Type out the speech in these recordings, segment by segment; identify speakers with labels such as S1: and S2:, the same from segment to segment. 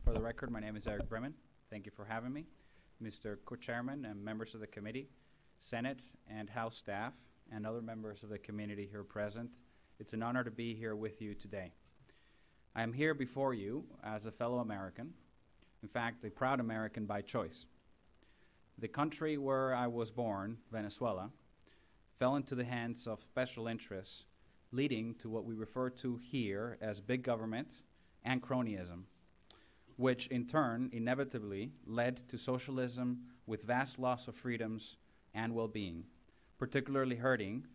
S1: For the record, my name is Eric Bremen. Thank you for having me. Mr. Co-Chairman and members of the committee, Senate and House staff, and other members of the community here present, it's an honor to be here with you today. I am here before you as a fellow American, in fact, a proud American by choice. The country where I was born, Venezuela, fell into the hands of special interests, leading to what we refer to here as big government and cronyism, which in turn inevitably led to socialism with vast loss of freedoms and well-being, particularly hurting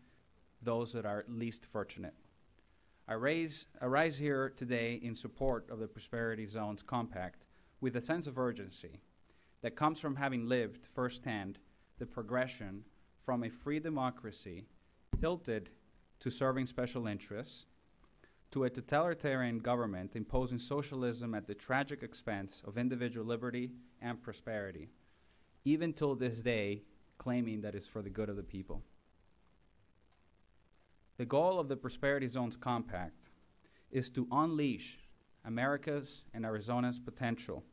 S1: those that are least fortunate. I rise here today in support of the Prosperity Zones Compact with a sense of urgency that comes from having lived firsthand the progression from a free democracy tilted to serving special interests to a totalitarian government imposing socialism at the tragic expense of individual liberty and prosperity, even till this day claiming that it's for the good of the people. The goal of the Prosperity Zones Compact is to unleash America's and Arizona's potential,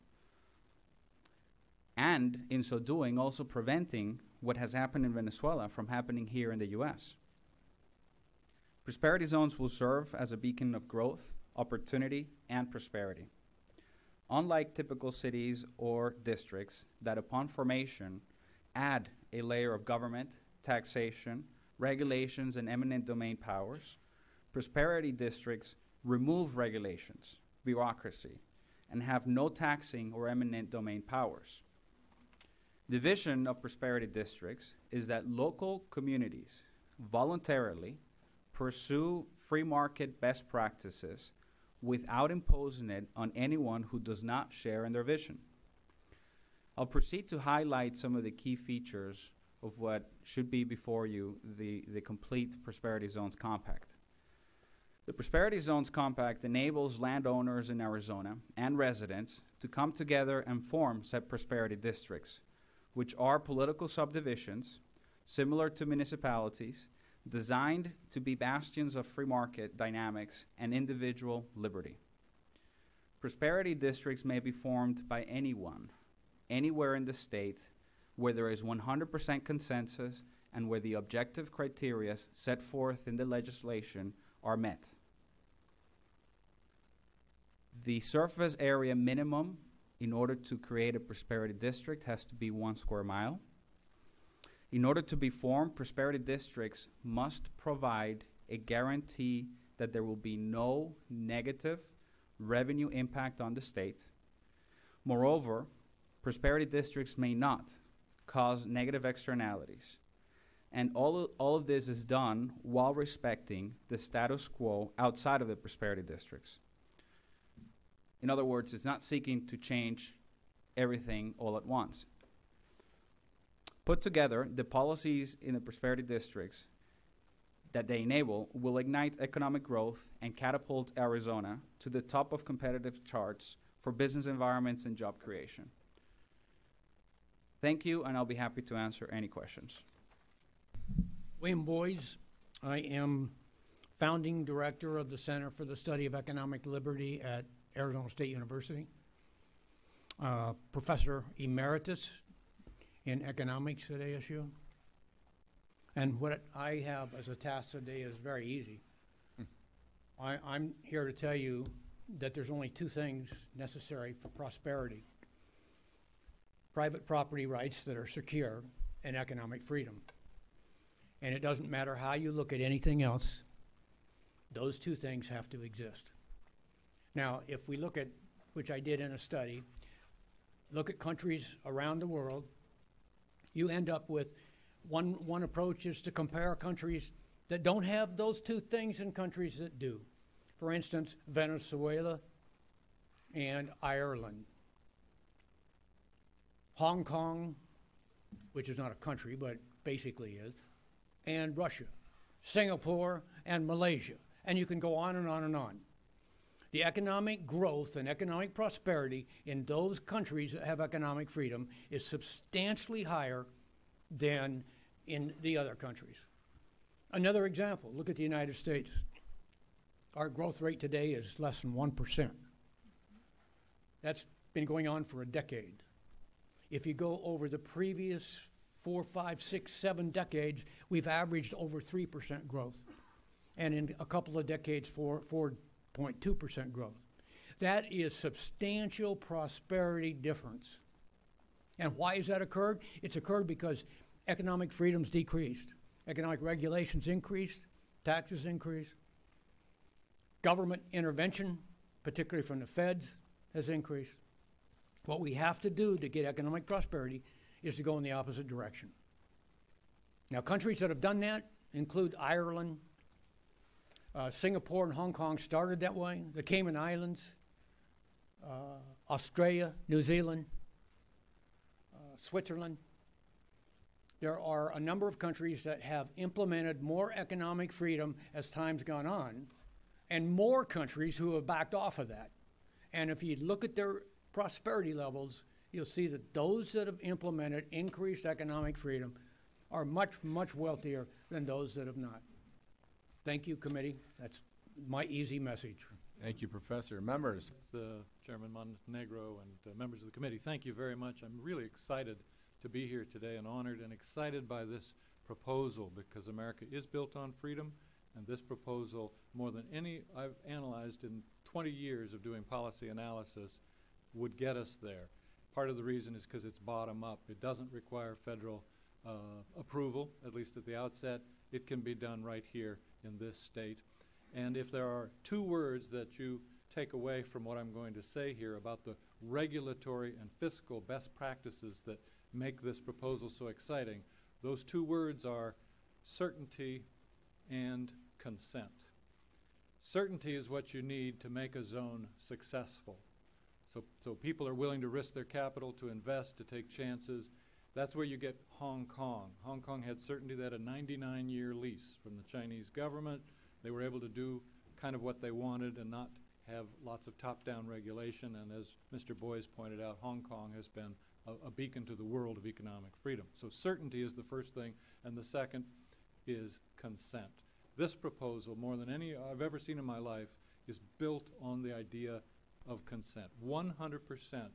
S1: and in so doing also preventing what has happened in Venezuela from happening here in the U.S. Prosperity zones will serve as a beacon of growth, opportunity, and prosperity. Unlike typical cities or districts that upon formation add a layer of government, taxation, regulations, and eminent domain powers, prosperity districts remove regulations, bureaucracy, and have no taxing or eminent domain powers. The vision of prosperity districts is that local communities voluntarily pursue free market best practices without imposing it on anyone who does not share in their vision. I'll proceed to highlight some of the key features of what should be before you, the complete Prosperity Zones Compact. The Prosperity Zones Compact enables landowners in Arizona and residents to come together and form said prosperity districts, which are political subdivisions similar to municipalities designed to be bastions of free market dynamics and individual liberty. Prosperity districts may be formed by anyone, anywhere in the state, where there is 100% consensus and where the objective criteria set forth in the legislation are met. The surface area minimum in order to create a prosperity district has to be 1 square mile. In order to be formed, prosperity districts must provide a guarantee that there will be no negative revenue impact on the state. Moreover, prosperity districts may not cause negative externalities. And all of this is done while respecting the status quo outside of the prosperity districts. In other words, it's not seeking to change everything all at once. Put together, the policies in the prosperity districts that they enable will ignite economic growth and catapult Arizona to the top of competitive charts for business environments and job creation. Thank you, and I'll be happy to answer any questions.
S2: William Boyes. I am founding director of the Center for the Study of Economic Liberty at Arizona State University, professor emeritus in economics at ASU. And what I have as a task today is very easy. I'm here to tell you that there's only two things necessary for prosperity: private property rights that are secure and economic freedom. And it doesn't matter how you look at anything else, those two things have to exist. Now, if we look at, which I did in a study, look at countries around the world, you end up with one approach is to compare countries that don't have those two things and countries that do. For instance, Venezuela and Ireland. Hong Kong, which is not a country, but basically is, and Russia. Singapore and Malaysia. And you can go on and on and on. The economic growth and economic prosperity in those countries that have economic freedom is substantially higher than in the other countries. Another example, look at the United States. Our growth rate today is less than 1%. That's been going on for a decade. If you go over the previous 4, 5, 6, 7 decades, we've averaged over 3% growth. And in a couple of decades, 4.2% growth. That is substantial prosperity difference. And why has that occurred? It's occurred because economic freedom's decreased. Economic regulations increased, taxes increased. Government intervention, particularly from the feds, has increased. What we have to do to get economic prosperity is to go in the opposite direction. Now, countries that have done that include Ireland, Singapore and Hong Kong started that way, the Cayman Islands, Australia, New Zealand, Switzerland. There are a number of countries that have implemented more economic freedom as time's gone on, and more countries who have backed off of that. And if you look at their prosperity levels, you'll see that those that have implemented increased economic freedom are much, much wealthier than those that have not. Thank you, committee. That's my easy message.
S3: Thank you, Professor. Members.
S4: Chairman Montenegro and members of the committee, thank you very much. I'm really excited to be here today and honored and excited by this proposal because America is built on freedom, and this proposal, more than any I've analyzed in 20 years of doing policy analysis, would get us there. Part of the reason is because it's bottom up. It doesn't require federal approval, at least at the outset. It can be done right here in this state. And if there are 2 words that you take away from what I'm going to say here about the regulatory and fiscal best practices that make this proposal so exciting, those 2 words are certainty and consent. Certainty is what you need to make a zone successful. So people are willing to risk their capital, to invest, to take chances. That's where you get Hong Kong. Hong Kong had certainty. They had a 99-year lease from the Chinese government. They were able to do kind of what they wanted and not have lots of top-down regulation. And as Mr. Boyes pointed out, Hong Kong has been a beacon to the world of economic freedom. So certainty is the first thing, and the second is consent. This proposal, more than any I've ever seen in my life, is built on the idea of consent. 100%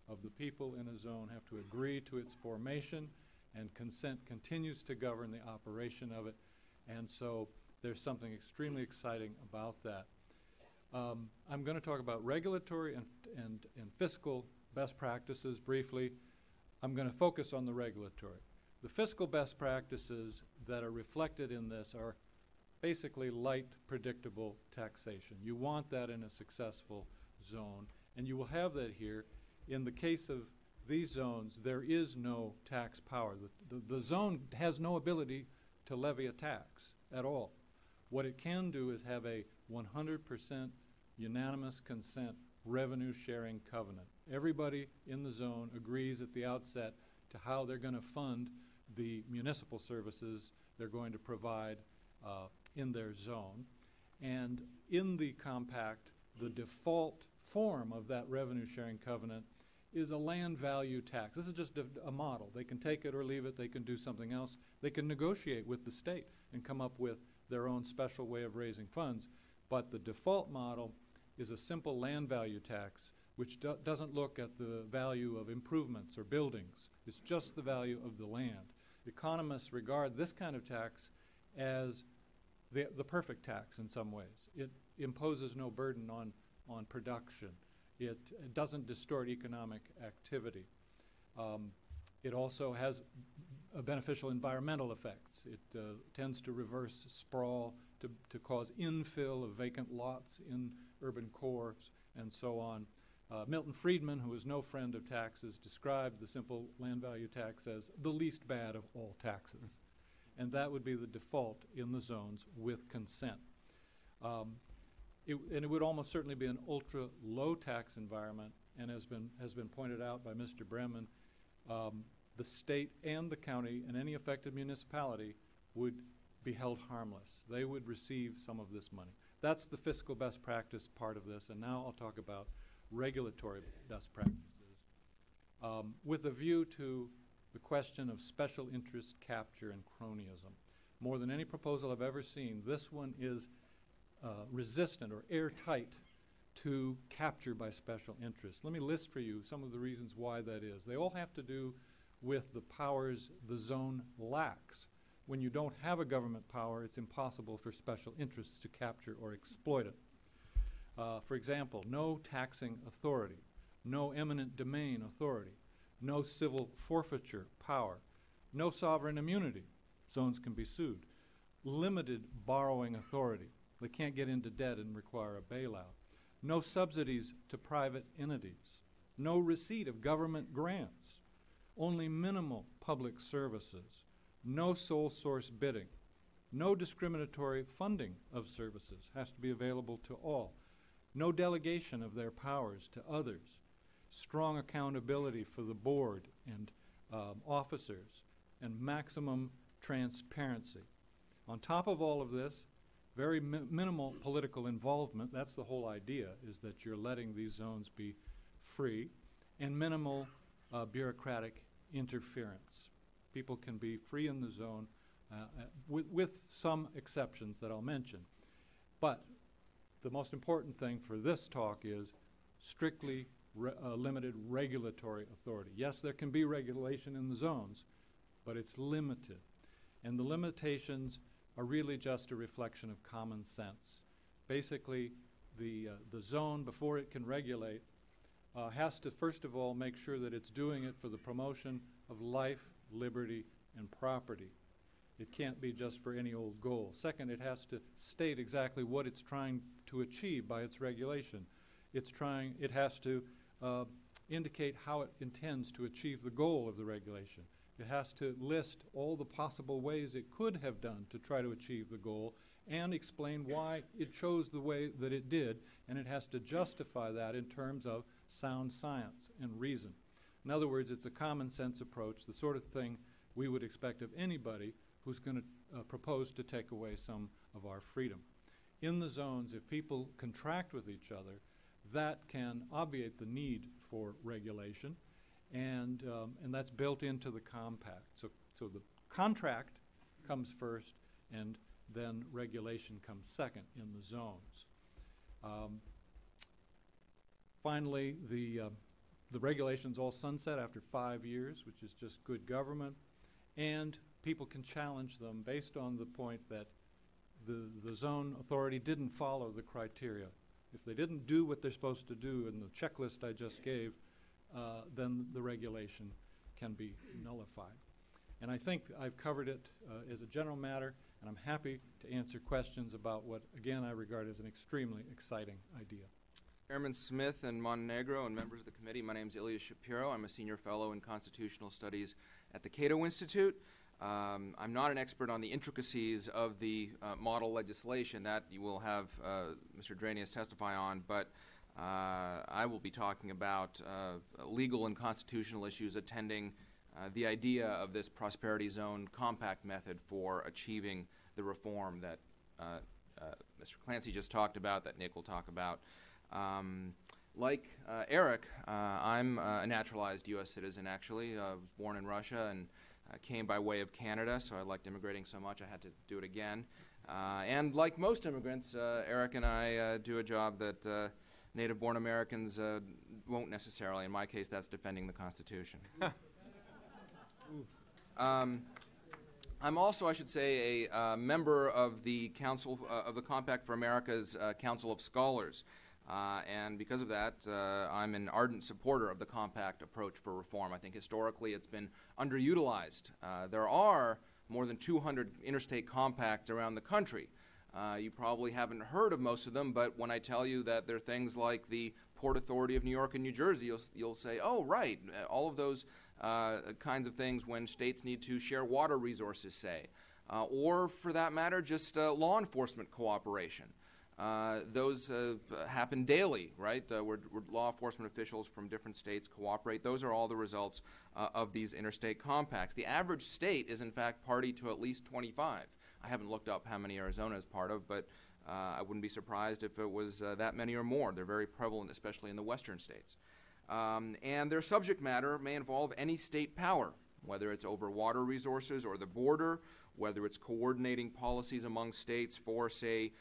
S4: of the people in a zone have to agree to its formation, and consent continues to govern the operation of it. And so there's something extremely exciting about that. I'm going to talk about regulatory and fiscal best practices briefly. I'm going to focus on the regulatory. The fiscal best practices that are reflected in this are basically light, predictable taxation. You want that in a successful zone, and you will have that here. In the case of these zones, there is no tax power. The zone has no ability to levy a tax at all. What it can do is have a 100% unanimous consent revenue sharing covenant. Everybody in the zone agrees at the outset to how they're going to fund the municipal services they're going to provide in their zone. And in the compact, the default form of that revenue sharing covenant is a land value tax. This is just a model. They can take it or leave it. They can do something else. They can negotiate with the state and come up with their own special way of raising funds. But the default model is a simple land value tax, which doesn't look at the value of improvements or buildings. It's just the value of the land. Economists regard this kind of tax as the perfect tax in some ways. It imposes no burden on production. It doesn't distort economic activity. It also has beneficial environmental effects. It tends to reverse sprawl, to cause infill of vacant lots in urban cores, and so on. Milton Friedman, who is no friend of taxes, described the simple land value tax as the least bad of all taxes. And that would be the default in the zones with consent. And it would almost certainly be an ultra-low tax environment, and has been pointed out by Mr. Bremen, the state and the county and any affected municipality would be held harmless. They would receive some of this money. That's the fiscal best practice part of this, and now I'll talk about regulatory best practices with a view to the question of special interest capture and cronyism. More than any proposal I've ever seen, this one is resistant or airtight to capture by special interests. Let me list for you some of the reasons why that is. They all have to do with the powers the zone lacks. When you don't have a government power, it's impossible for special interests to capture or exploit it. For example, no taxing authority, no eminent domain authority, no civil forfeiture power, no sovereign immunity. Zones can be sued. Limited borrowing authority. They can't get into debt and require a bailout. No subsidies to private entities. No receipt of government grants. Only minimal public services. No sole source bidding. No discriminatory funding of services. Has to be available to all. No delegation of their powers to others. Strong accountability for the board and officers, and maximum transparency. On top of all of this, very minimal political involvement. That's the whole idea, is that you're letting these zones be free, and minimal bureaucratic interference. People can be free in the zone with some exceptions that I'll mention. But the most important thing for this talk is strictly limited regulatory authority. Yes, there can be regulation in the zones, but it's limited. And the limitations are really just a reflection of common sense. Basically, the zone, before it can regulate, has to first of all make sure that it's doing it for the promotion of life, liberty, and property. It can't be just for any old goal. Second, it has to state exactly what it's trying to achieve by its regulation. It has to indicate how it intends to achieve the goal of the regulation. It has to list all the possible ways it could have done to try to achieve the goal and explain why it chose the way that it did, and it has to justify that in terms of sound science and reason. In other words, it's a common sense approach, the sort of thing we would expect of anybody who's going to propose to take away some of our freedom. In the zones, if people contract with each other, that can obviate the need for regulation, and that's built into the compact. So the contract comes first, and then regulation comes second in the zones. Finally, the regulations all sunset after 5 years, which is just good government, and people can challenge them based on the point that the zone authority didn't follow the criteria. If they didn't do what they're supposed to do in the checklist I just gave, then the regulation can be nullified. And I think I've covered it as a general matter, and I'm happy to answer questions about what, again, I regard as an extremely exciting idea.
S5: Chairman Smith and Montenegro and members of the committee, my name is Ilya Shapiro. I'm a senior fellow in constitutional studies at the Cato Institute. I'm not an expert on the intricacies of the model legislation that you will have Mr. Dranius testify on, but I will be talking about legal and constitutional issues attending the idea of this prosperity zone compact method for achieving the reform that Mr. Clancy just talked about, that Nick will talk about. Like Eric, I'm a naturalized U.S. citizen, actually. I was born in Russia and came by way of Canada, so I liked immigrating so much I had to do it again. And like most immigrants, Eric and I do a job that native-born Americans won't necessarily. In my case, that's defending the Constitution. I'm also, I should say, a member of the Council of the Compact for America's Council of Scholars. And because of that, I'm an ardent supporter of the compact approach for reform. I think historically it's been underutilized. There are more than 200 interstate compacts around the country. You probably haven't heard of most of them, but when I tell you that there are things like the Port Authority of New York and New Jersey, you'll say, oh, right, all of those kinds of things when states need to share water resources, say, or for that matter, just law enforcement cooperation. Those happen daily, right? Where law enforcement officials from different states cooperate. Those are all the results of these interstate compacts. The average state is, in fact, party to at least 25. I haven't looked up how many Arizona is part of, but I wouldn't be surprised if it was that many or more. They're very prevalent, especially in the western states. And their subject matter may involve any state power. whether it's over water resources or the border, whether it's coordinating policies among states for, say,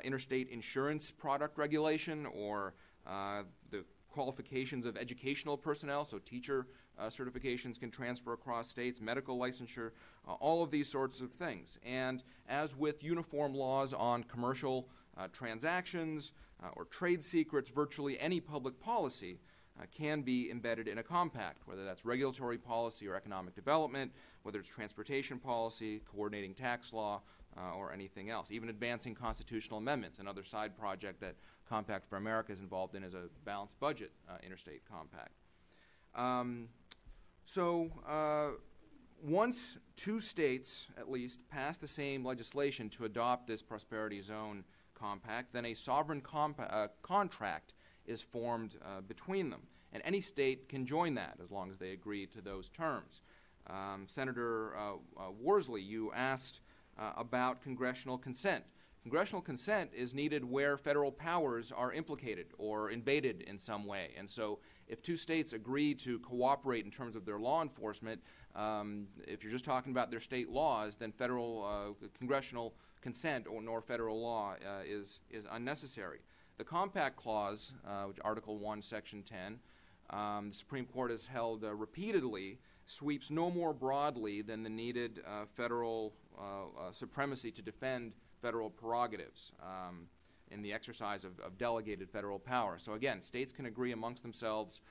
S5: interstate insurance product regulation or the qualifications of educational personnel, so teacher certifications can transfer across states, medical licensure, all of these sorts of things. And as with uniform laws on commercial transactions or trade secrets, virtually any public policy can be embedded in a compact, whether that's regulatory policy or economic development, whether it's transportation policy, coordinating tax law, or anything else. Even advancing constitutional amendments, another side project that Compact for America is involved in, is a balanced budget interstate compact. Once two states, at least, pass the same legislation to adopt this prosperity zone compact, then a sovereign contract is formed between them. And any state can join that as long as they agree to those terms. Senator Worsley, you asked about congressional consent. Congressional consent is needed where federal powers are implicated or invaded in some way. And so if two states agree to cooperate in terms of their law enforcement, if you're just talking about their state laws, then federal congressional consent nor federal law is unnecessary. The Compact Clause, which Article 1, Section 10, the Supreme Court has held repeatedly, sweeps no more broadly than the needed federal supremacy to defend federal prerogatives in the exercise of delegated federal power. So again, states can agree amongst themselves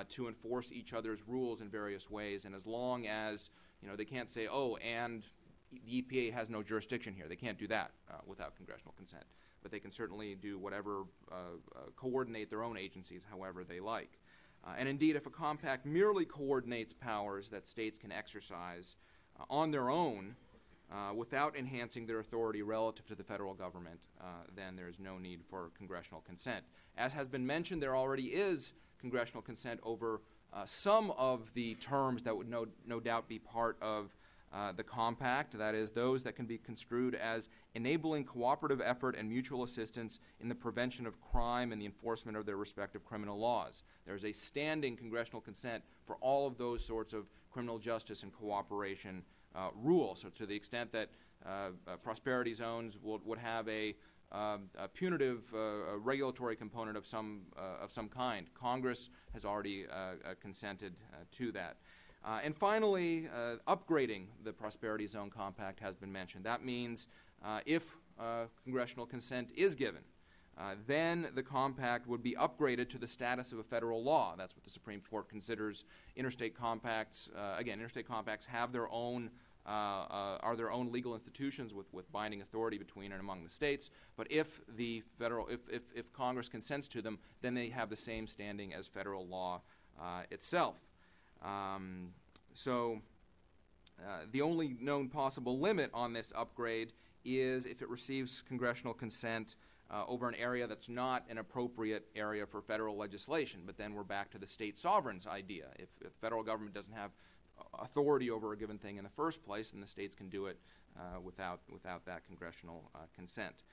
S5: to enforce each other's rules in various ways, and as long as they can't say, oh, and the EPA has no jurisdiction here. They can't do that without congressional consent. But they can certainly do whatever, coordinate their own agencies however they like. And indeed, if a compact merely coordinates powers that states can exercise on their own without enhancing their authority relative to the federal government, then there's no need for congressional consent. As has been mentioned, there already is congressional consent over some of the terms that would no doubt be part of the compact, that is, those that can be construed as enabling cooperative effort and mutual assistance in the prevention of crime and the enforcement of their respective criminal laws. There's a standing congressional consent for all of those sorts of criminal justice and cooperation rules. So to the extent that prosperity zones would have a punitive regulatory component of some kind, Congress has already consented to that. And finally, upgrading the Prosperity Zone Compact has been mentioned. That means if congressional consent is given, then the compact would be upgraded to the status of a federal law. That's what the Supreme Court considers interstate compacts. Again, interstate compacts have their own are their own legal institutions with binding authority between and among the states. But if Congress consents to them, then they have the same standing as federal law itself. The only known possible limit on this upgrade is if it receives congressional consent over an area that's not an appropriate area for federal legislation. But then we're back to the state sovereigns idea. If the federal government doesn't have authority over a given thing in the first place, then the states can do it without that congressional consent.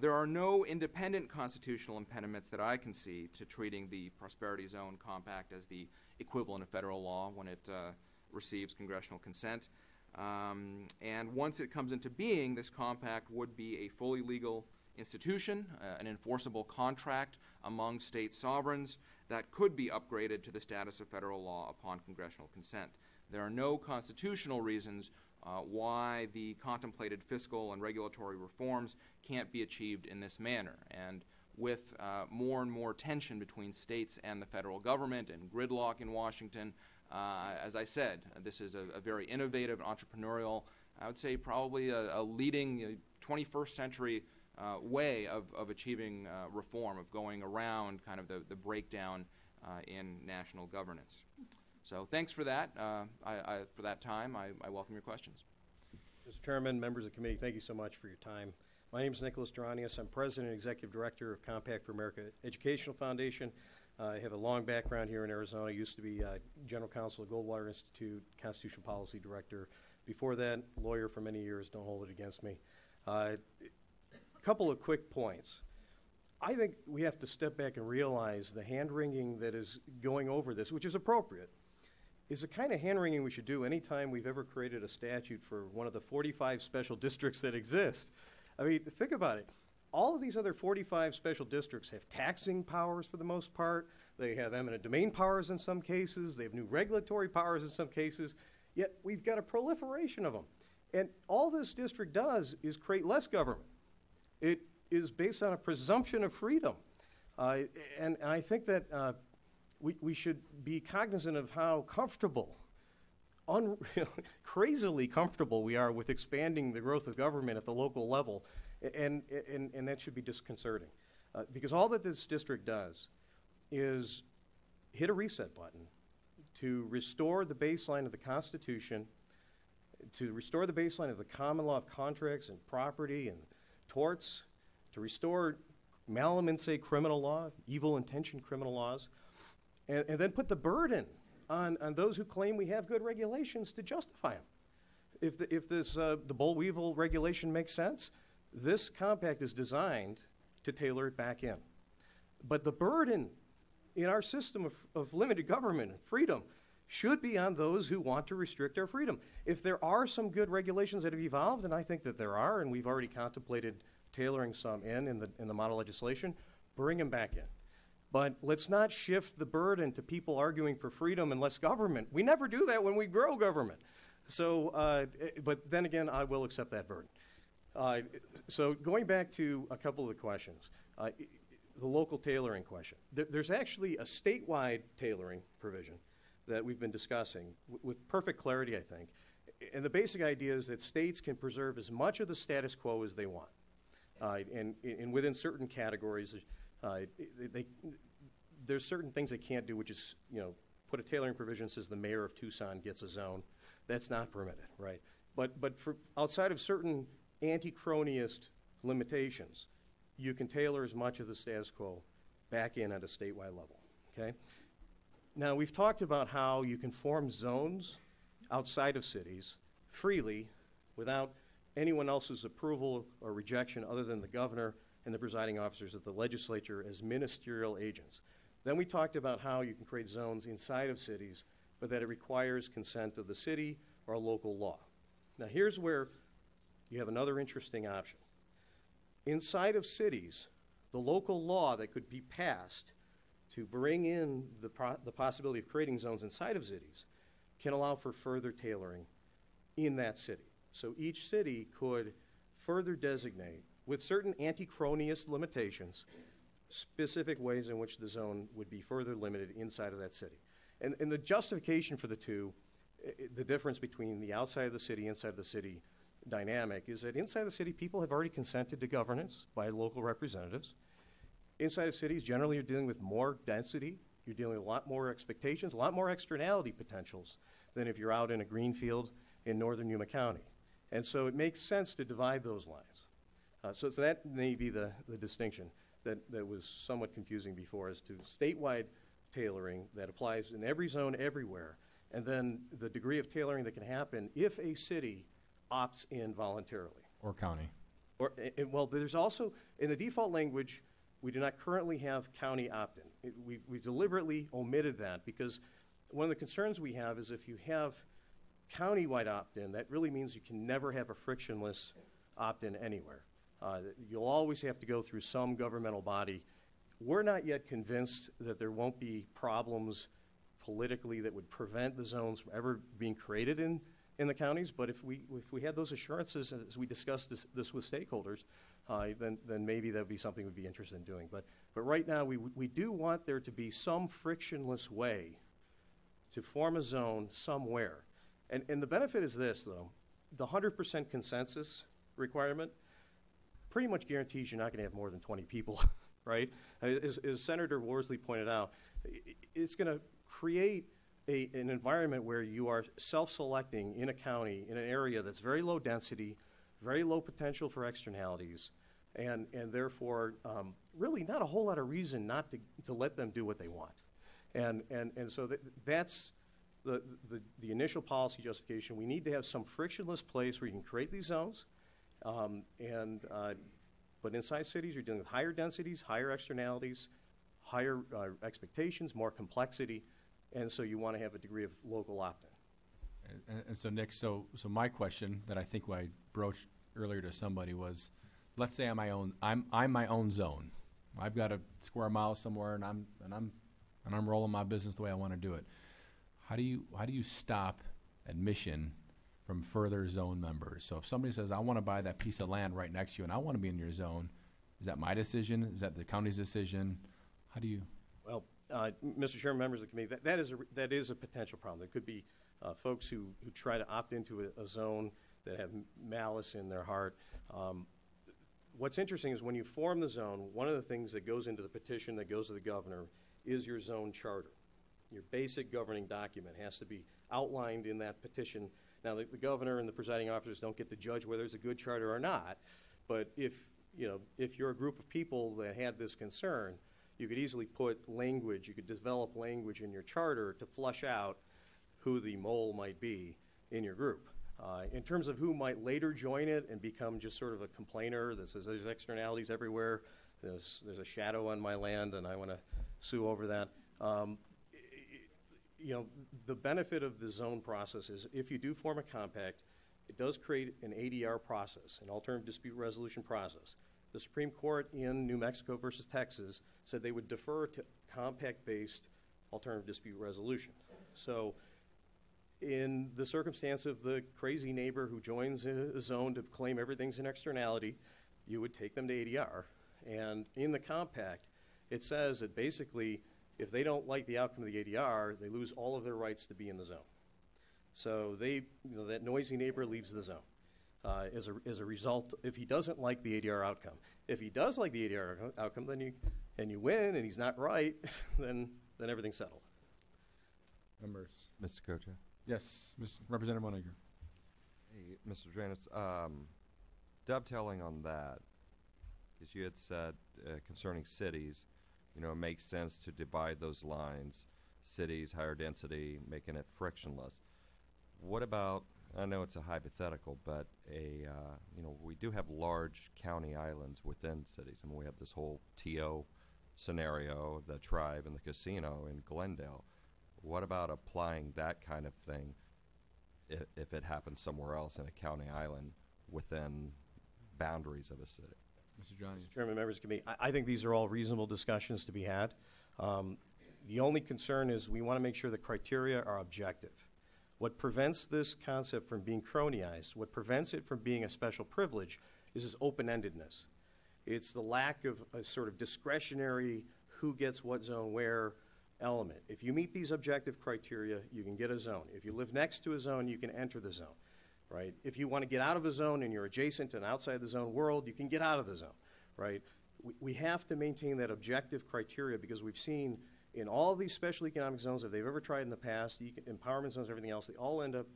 S5: There are no independent constitutional impediments that I can see to treating the Prosperity Zone Compact as the equivalent of federal law when it receives congressional consent. And once it comes into being, this compact would be a fully legal institution, an enforceable contract among state sovereigns that could be upgraded to the status of federal law upon congressional consent. There are no constitutional reasons why the contemplated fiscal and regulatory reforms can't be achieved in this manner. And with more and more tension between states and the federal government and gridlock in Washington, as I said, this is a very innovative, entrepreneurial, I would say probably a leading 21st century way of achieving reform, of going around kind of the breakdown in national governance. So thanks for that. For that time, I welcome your questions.
S6: Mr. Chairman, members of the committee, thank you so much for your time. My name is Nicholas Duranius. I'm President and Executive Director of Compact for America Educational Foundation. I have a long background here in Arizona. I used to be General Counsel of Goldwater Institute, Constitutional Policy Director. Before that, lawyer for many years. Don't hold it against me. A couple of quick points. I think we have to step back and realize the hand-wringing that is going over this, which is appropriate, is the kind of hand-wringing we should do anytime we've ever created a statute for one of the 45 special districts that exist. I mean, think about it. All of these other 45 special districts have taxing powers for the most part. They have eminent domain powers in some cases. They have new regulatory powers in some cases. Yet we've got a proliferation of them. And all this district does is create less government. It is based on a presumption of freedom. And I think that we should be cognizant of how comfortable, crazily comfortable we are with expanding the growth of government at the local level. And that should be disconcerting. Because all that this district does is hit a reset button to restore the baseline of the Constitution, to restore the baseline of the common law of contracts and property and torts, to restore malum in se criminal law, evil intention criminal laws, and then put the burden on those who claim we have good regulations to justify them. If this the Boll-Weevil regulation makes sense, this compact is designed to tailor it back in. But the burden in our system of limited government and freedom should be on those who want to restrict our freedom. If there are some good regulations that have evolved, and I think that there are, and we've already contemplated tailoring some in the model legislation, bring them back in. But let's not shift the burden to people arguing for freedom and less government. We never do that when we grow government. So, but then again, I will accept that burden. So going back to a couple of the questions, the local tailoring question. There's actually a statewide tailoring provision that we've been discussing with perfect clarity, I think. And the basic idea is that states can preserve as much of the status quo as they want. And within certain categories, there's certain things they can't do, which is, put a tailoring provision that says the mayor of Tucson gets a zone. That's not permitted, right? But for outside of certain anti-cronyist limitations, you can tailor as much of the status quo back in at a statewide level, okay? Now, we've talked about how you can form zones outside of cities freely without anyone else's approval or rejection other than the governor and the presiding officers of the legislature as ministerial agents. Then we talked about how you can create zones inside of cities, but that it requires consent of the city or a local law. Now, here's where you have another interesting option. Inside of cities, the local law that could be passed to bring in the possibility of creating zones inside of cities can allow for further tailoring in that city. So each city could further designate, with certain anti-cronyist limitations, specific ways in which the zone would be further limited inside of that city. And the justification for the two, the difference between the outside of the city, inside of the city dynamic, is that inside the city, people have already consented to governance by local representatives. Inside of cities, generally you're dealing with more density, you're dealing with a lot more expectations, a lot more externality potentials than if you're out in a green field in northern Yuma County. And so it makes sense to divide those lines. So that may be the distinction that was somewhat confusing before as to statewide tailoring that applies in every zone everywhere, and then the degree of tailoring that can happen if a city opts in voluntarily.
S3: Or county.
S6: Well, there's also, in the default language, we do not currently have county opt-in. We deliberately omitted that because one of the concerns we have is if you have county-wide opt-in, that really means you can never have a frictionless opt-in anywhere. You'll always have to go through some governmental body. We're not yet convinced that there won't be problems politically that would prevent the zones from ever being created in the counties, but if we had those assurances as we discussed this with stakeholders, then maybe that would be something we'd be interested in doing. But right now, we do want there to be some frictionless way to form a zone somewhere. And the benefit is this, though. The 100% consensus requirement pretty much guarantees you're not going to have more than 20 people, right? As Senator Worsley pointed out, it's going to create an environment where you are self-selecting in a county, in an area that's very low density, very low potential for externalities, and therefore really not a whole lot of reason not to let them do what they want. And so that's the initial policy justification. We need to have some frictionless place where you can create these zones, but inside cities you're dealing with higher densities, higher externalities, higher expectations, more complexity. and so you want to have a degree of local opt-in.
S3: And so, Nick, so my question that I think I broached earlier to somebody was, let's say I'm my own zone. I've got a square mile somewhere, and I'm rolling my business the way I want to do it. How do you stop admission from further zone members? So if somebody says, I want to buy that piece of land right next to you and I want to be in your zone, is that my decision? Is that the county's decision? How do you?
S6: Well, Mr. Chairman, members of the committee, that is a potential problem. There could be folks who try to opt into a zone that have malice in their heart. What's interesting is when you form the zone, one of the things that goes into the petition that goes to the governor is your zone charter. Your basic governing document has to be outlined in that petition. Now, the governor and the presiding officers don't get to judge whether it's a good charter or not, but if you're a group of people that had this concern, you could easily put language, you could develop language in your charter to flush out who the mole might be in your group. In terms of who might later join it and become just sort of a complainer that says there's externalities everywhere, there's a shadow on my land and I want to sue over that. The benefit of the zone process is if you do form a compact, it does create an ADR process, an alternative dispute resolution process. The Supreme Court in New Mexico versus Texas said they would defer to compact-based alternative dispute resolution. So in the circumstance of the crazy neighbor who joins a zone to claim everything's an externality, you would take them to ADR. And in the compact, it says that basically if they don't like the outcome of the ADR, they lose all of their rights to be in the zone. So that noisy neighbor leaves the zone as a result if he doesn't like the ADR outcome. If he does like the ADR outcome, then you win, and he's not right, then everything's settled.
S3: Members.
S7: Mr. Co-Chair.
S3: Yes, Representative Moniger.
S7: Hey, Mr. Dranitz, dovetailing on that, because you had said concerning cities, it makes sense to divide those lines, cities, higher density, making it frictionless. What about, I know it's a hypothetical, but we do have large county islands within cities. I mean, we have this whole TO scenario, the tribe and the casino in Glendale. What about applying that kind of thing if it happens somewhere else in a county island within boundaries of a city?
S3: Mr. Johnny.
S6: Mr. Chairman, members of the committee, I think these are all reasonable discussions to be had. The only concern is we want to make sure the criteria are objective. What prevents this concept from being cronyized, what prevents it from being a special privilege, is its open-endedness. It's the lack of a sort of discretionary who gets what zone where element. If you meet these objective criteria, you can get a zone. If you live next to a zone, you can enter the zone. Right? If you want to get out of a zone and you're adjacent to an outside the zone world, you can get out of the zone. Right? We have to maintain that objective criteria because we've seen in all these special economic zones, if they've ever tried in the past, empowerment zones, everything else, they all end up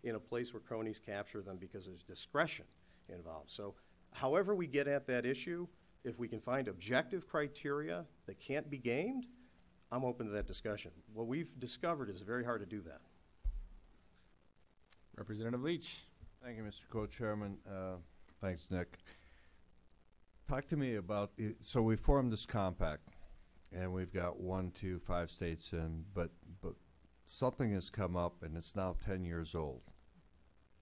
S6: in a place where cronies capture them because there's discretion involved. So however we get at that issue, if we can find objective criteria that can't be gamed, I'm open to that discussion. What we've discovered is very hard to do that.
S3: Representative Leach.
S8: Thank you, Mr. Co-Chairman. Thanks, Nick. Talk to me about, so we formed this compact, and we've got 1, 2, 5 states in, but something has come up, and it's now 10 years old,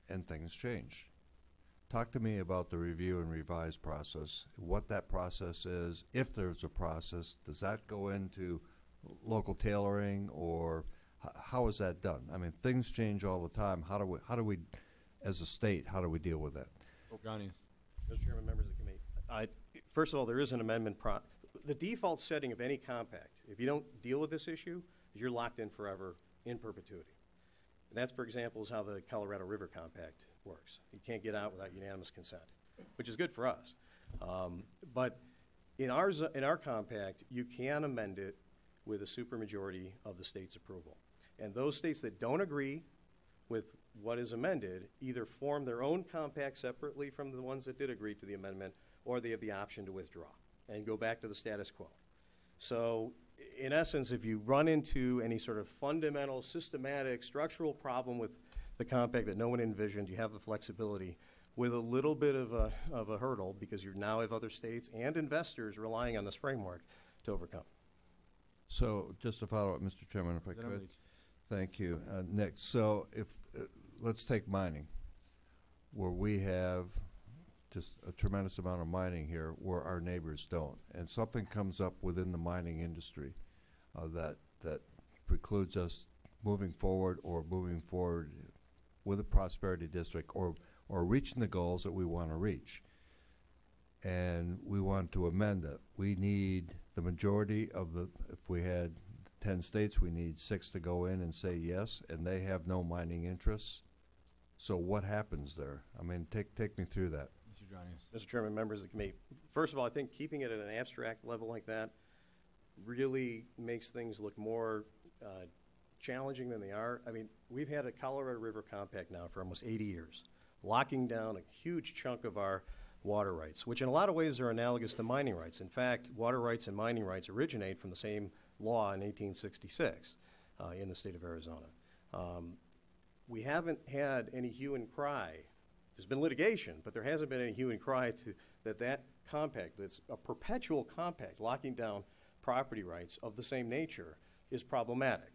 S8: and things change. Talk to me about the review and revise process, what that process is, if there's a process. Does that go into local tailoring, or how is that done? I mean, things change all the time. How do we, as a state, how do we deal with that?
S3: Johnny.
S6: Mr. Chairman, members of the committee, first of all, there is an amendment. The default setting of any compact, if you don't deal with this issue, is you're locked in forever in perpetuity. And that's, for example, is how the Colorado River Compact works. You can't get out without unanimous consent, which is good for us. But in our compact, you can amend it with a supermajority of the state's approval. And those states that don't agree with what is amended either form their own compact separately from the ones that did agree to the amendment, or they have the option to withdraw and go back to the status quo. So in essence, if you run into any sort of fundamental, systematic, structural problem with the compact that no one envisioned, you have the flexibility with a little bit of a hurdle because you now have other states and investors relying on this framework to overcome.
S8: So, just to follow up, Mr. Chairman, if I
S3: Representative
S8: could.
S3: Leach.
S8: Thank you. Nick, so if, let's take mining, where we have just a tremendous amount of mining here where our neighbors don't. And something comes up within the mining industry that precludes us moving forward with a prosperity district or reaching the goals that we want to reach. And we want to amend it. We need the majority of if we had 10 states, we need 6 to go in and say yes, and they have no mining interests. So what happens there? I mean, take me through that.
S3: Mr. Dronius.
S6: Mr. Chairman, members of the committee, first of all, I think keeping it at an abstract level like that really makes things look more challenging than they are. I mean, we've had a Colorado River Compact now for almost 80 years, locking down a huge chunk of our water rights, which in a lot of ways are analogous to mining rights. In fact, water rights and mining rights originate from the same law in 1866 in the state of Arizona. We haven't had any hue and cry. There's been litigation, but there hasn't been any hue and cry that compact, that's a perpetual compact locking down property rights of the same nature, is problematic.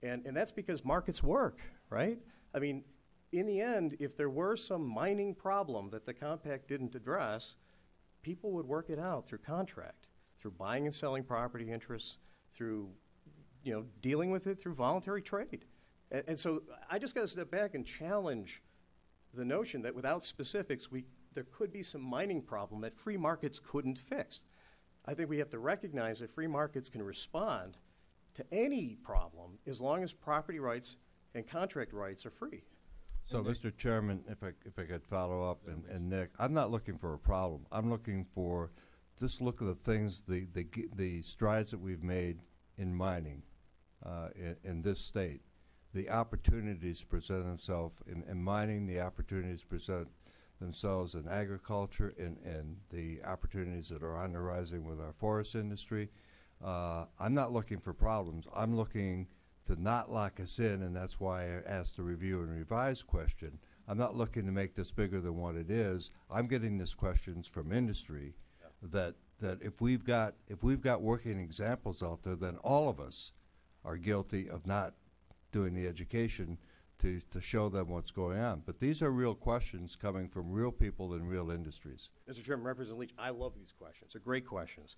S6: And that's because markets work, right? I mean, in the end, if there were some mining problem that the compact didn't address, people would work it out through contract, through buying and selling property interests, through dealing with it through voluntary trade. And so I just got to step back and challenge the notion that without specifics, there could be some mining problem that free markets couldn't fix. I think we have to recognize that free markets can respond to any problem as long as property rights and contract rights are free.
S8: So, Mr. Chairman, if I could follow up, and Nick, I'm not looking for a problem. I'm looking for just look at the things, the strides that we've made in mining in this state. The opportunities present themselves in mining, the opportunities present themselves in agriculture, and the opportunities that are on the horizon with our forest industry. I'm not looking for problems. I'm looking to not lock us in, and that's why I asked the review and revise question. I'm not looking to make this bigger than what it is. I'm getting these questions from industry that if we've got working examples out there, then all of us are guilty of not doing the education to show them what's going on. But these are real questions coming from real people in real industries.
S6: Mr. Chairman, Representative Leach, I love these questions. They're great questions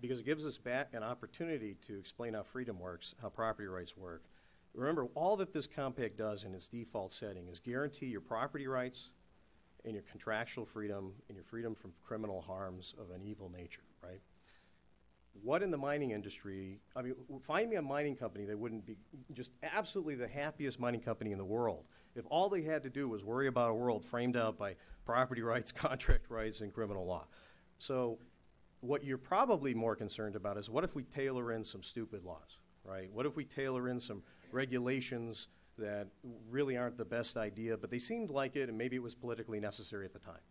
S6: because it gives us back an opportunity to explain how freedom works, how property rights work. Remember, all that this compact does in its default setting is guarantee your property rights and your contractual freedom and your freedom from criminal harms of an evil nature, right? What in the mining industry, I mean, find me a mining company that wouldn't be just absolutely the happiest mining company in the world if all they had to do was worry about a world framed out by property rights, contract rights, and criminal law. So what you're probably more concerned about is what if we tailor in some stupid laws, right? What if we tailor in some regulations that really aren't the best idea, but they seemed like it and maybe it was politically necessary at the time.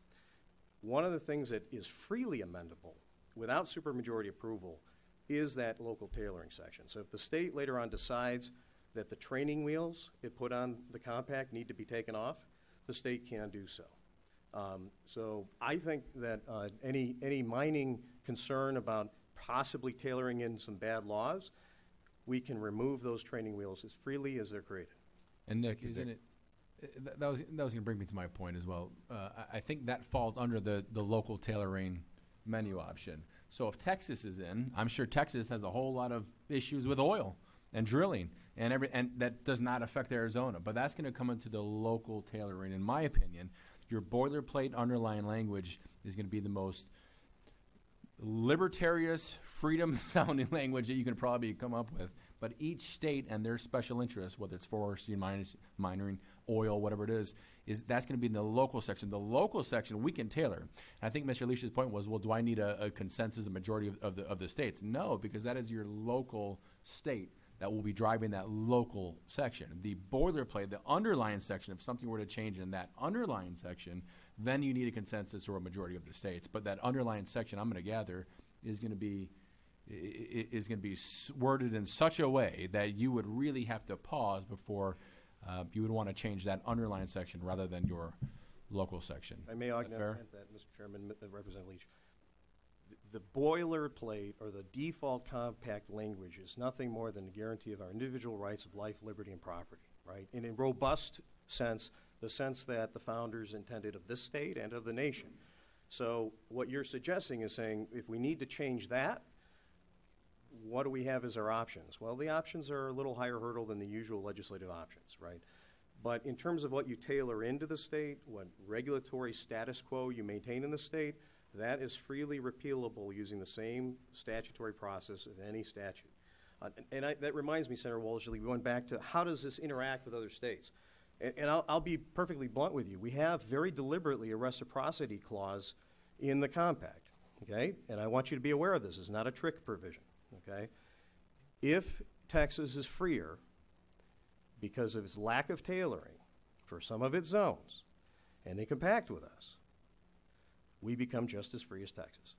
S6: One of the things that is freely amendable without supermajority approval is that local tailoring section. So if the state later on decides that the training wheels it put on the compact need to be taken off, the state can do so. So I think that any mining concern about possibly tailoring in some bad laws, we can remove those training wheels as freely as they're created.
S3: And Nick, isn't it? That was going to bring me to my point as well. I think that falls under the local tailoring menu option. So if Texas is in, I'm sure Texas has a whole lot of issues with oil and drilling, and that does not affect Arizona. But that's going to come into the local tailoring. In my opinion, your boilerplate underlying language is going to be the most libertarious, freedom-sounding language that you can probably come up with. But each state and their special interests, whether it's forestry, mining, oil, whatever it is that's going to be in the local section. The local section we can tailor. And I think Mr. Leish's point was, well, do I need a consensus, a majority of the states? No, because that is your local state that will be driving that local section. The boilerplate, the underlying section, if something were to change in that underlying section, then you need a consensus or a majority of the states. But that underlying section, I'm going to gather, is going to be worded in such a way that you would really have to pause before you would want to change that underlying section rather than your local section.
S6: I may
S3: Is that
S6: augment
S3: fair?
S6: that, Mr. Chairman, Representative Leach. the boilerplate or the default compact language is nothing more than the guarantee of our individual rights of life, liberty, and property, right? And in robust sense, the sense that the founders intended of this state and of the nation. So what you're suggesting is saying if we need to change that, what do we have as our options? Well, the options are a little higher hurdle than the usual legislative options, right? But in terms of what you tailor into the state, what regulatory status quo you maintain in the state, that is freely repealable using the same statutory process of any statute. That reminds me, Senator Walshley, going back to how does this interact with other states? And I'll be perfectly blunt with you. We have very deliberately a reciprocity clause in the compact, okay? And I want you to be aware of this. It's not a trick provision, okay? If Texas is freer because of its lack of tailoring for some of its zones, and they compact with us, we become just as free as Texas,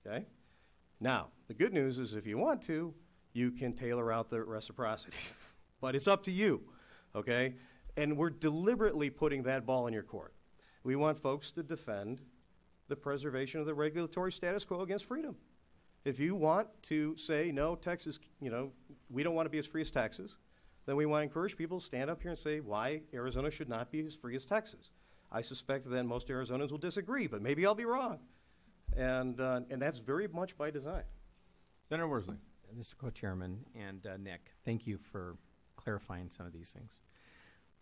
S6: okay? Now, the good news is if you want to, you can tailor out the reciprocity. But it's up to you, okay? And we're deliberately putting that ball in your court. We want folks to defend the preservation of the regulatory status quo against freedom. If you want to say, no, Texas, we don't want to be as free as Texas, then we want to encourage people to stand up here and say why Arizona should not be as free as Texas. I suspect that most Arizonans will disagree, but maybe I'll be wrong. And that's very much by design.
S3: Senator Worsley.
S9: Mr. Co-Chairman and Nick, thank you for clarifying some of these things.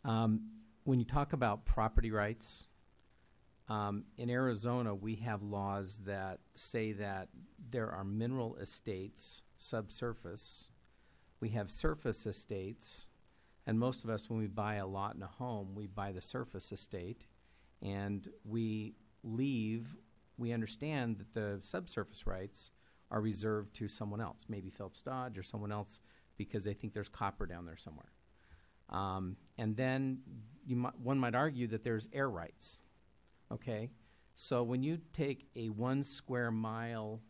S9: When you talk about property rights, in Arizona, we have laws that say that there are mineral estates subsurface. We have surface estates, and most of us, when we buy a lot in a home, we buy the surface estate, and we understand that the subsurface rights are reserved to someone else, maybe Phelps Dodge or someone else, because they think there's copper down there somewhere. And then one might argue that there's air rights, okay? So when you take a 1 square mile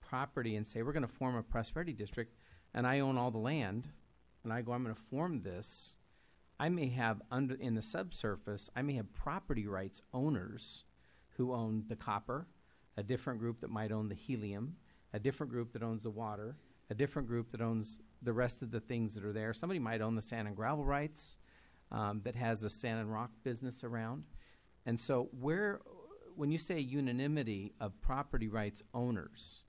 S9: property and say, we're going to form a prosperity district, and I own all the land, and I go, I'm going to form this, I may have, in the subsurface, I may have property rights owners who own the copper, a different group that might own the helium, a different group that owns the water, a different group that owns the rest of the things that are there. Somebody might own the sand and gravel rights that has a sand and rock business around. And so when you say unanimity of property rights owners,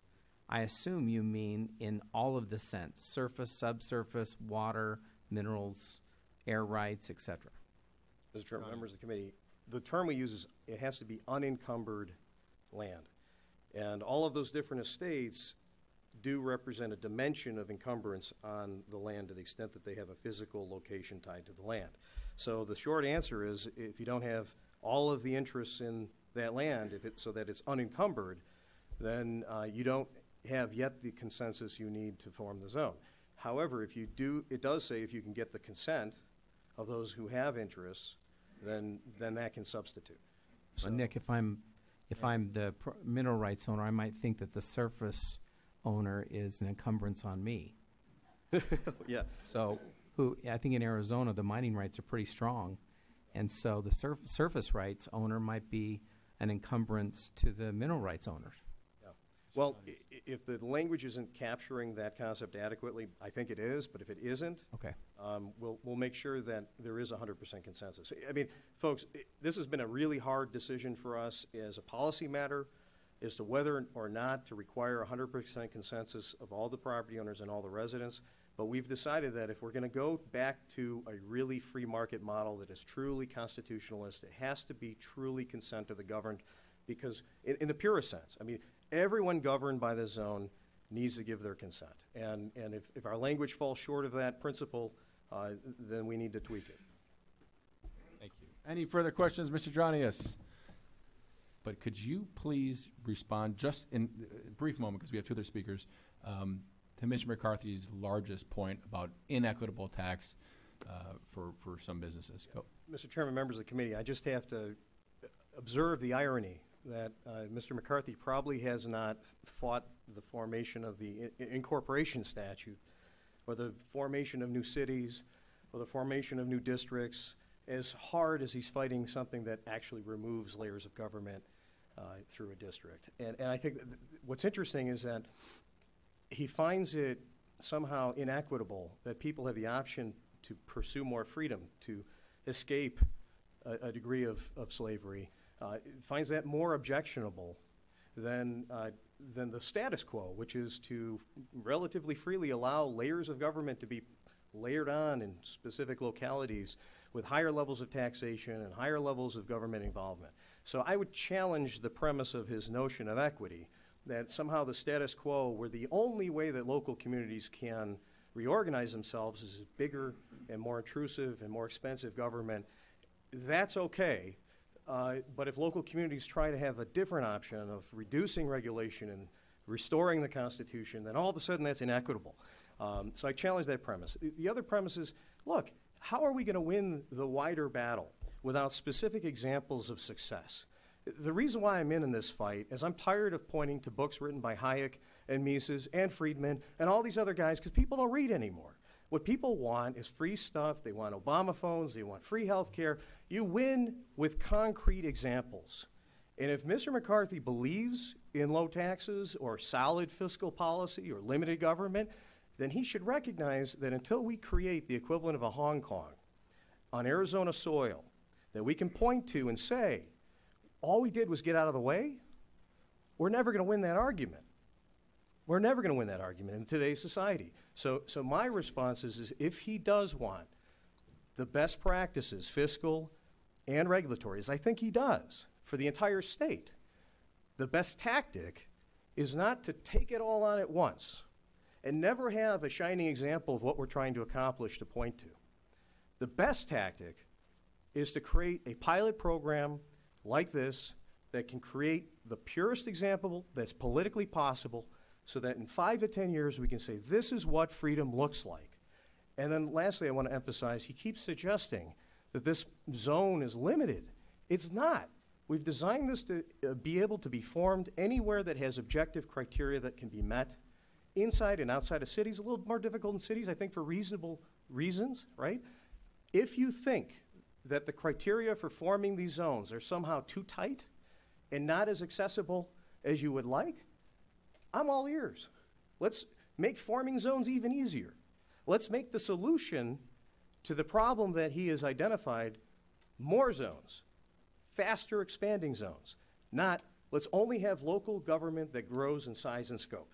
S9: I assume you mean in all of the sense, surface, subsurface, water, minerals, air rights, etc.
S6: Mr. Chairman, members of the committee, the term we use is it has to be unencumbered land. And all of those different estates do represent a dimension of encumbrance on the land to the extent that they have a physical location tied to the land. So the short answer is if you don't have all of the interests in that land, so that it's unencumbered, then you don't have yet the consensus you need to form the zone. However, if you do, it does say if you can get the consent of those who have interests, then that can substitute. So,
S9: Nick, if I'm the mineral rights owner, I might think that the surface owner is an encumbrance on me.
S6: yeah.
S9: So, I think in Arizona, the mining rights are pretty strong, and so the surface rights owner might be an encumbrance to the mineral rights owners.
S6: Yeah. Well, if the language isn't capturing that concept adequately, I think it is. But if it isn't,
S9: okay,
S6: we'll make sure that there is 100% consensus. I mean, folks, this has been a really hard decision for us as a policy matter as to whether or not to require 100% consensus of all the property owners and all the residents. But we've decided that if we're going to go back to a really free market model that is truly constitutionalist, it has to be truly consent of the governed, because in the purest sense, I mean, everyone governed by the zone needs to give their consent. And if our language falls short of that principle, then we need to tweak it.
S3: Thank you. Any further questions, Mr. Dronius? But could you please respond just in a brief moment, because we have two other speakers, to Mr. McCarthy's largest point about inequitable tax for some businesses? Go.
S6: Mr. Chairman, members of the committee, I just have to observe the irony that Mr. McCarthy probably has not fought the formation of the incorporation statute or the formation of new cities or the formation of new districts as hard as he's fighting something that actually removes layers of government. through a district. And I think what's interesting is that he finds it somehow inequitable that people have the option to pursue more freedom, to escape a degree of slavery, finds that more objectionable than the status quo, which is to relatively freely allow layers of government to be layered on in specific localities with higher levels of taxation and higher levels of government involvement. So I would challenge the premise of his notion of equity, that somehow the status quo, where the only way that local communities can reorganize themselves is bigger and more intrusive and more expensive government. That's okay. But if local communities try to have a different option of reducing regulation and restoring the Constitution, then all of a sudden that's inequitable. So I challenge that premise. The other premise is, look, how are we going to win the wider battle without specific examples of success? The reason why I'm in this fight is I'm tired of pointing to books written by Hayek and Mises and Friedman and all these other guys because people don't read anymore. What people want is free stuff. They want Obama phones. They want free health care. You win with concrete examples. And if Mr. McCarthy believes in low taxes or solid fiscal policy or limited government, then he should recognize that until we create the equivalent of a Hong Kong on Arizona soil that we can point to and say, all we did was get out of the way, we're never going to win that argument. We're never going to win that argument in today's society. So my response is if he does want the best practices, fiscal and regulatory, as I think he does, for the entire state, the best tactic is not to take it all on at once and never have a shining example of what we're trying to accomplish to point to. The best tactic is to create a pilot program like this that can create the purest example that's politically possible so that in 5 to 10 years we can say this is what freedom looks like. And then lastly, I want to emphasize, he keeps suggesting that this zone is limited. It's not. We've designed this to be able to be formed anywhere that has objective criteria that can be met, inside and outside of cities. A little more difficult in cities, I think, for reasonable reasons, right? If you think that the criteria for forming these zones are somehow too tight and not as accessible as you would like, I'm all ears. Let's make forming zones even easier. Let's make the solution to the problem that he has identified more zones, faster expanding zones, not let's only have local government that grows in size and scope.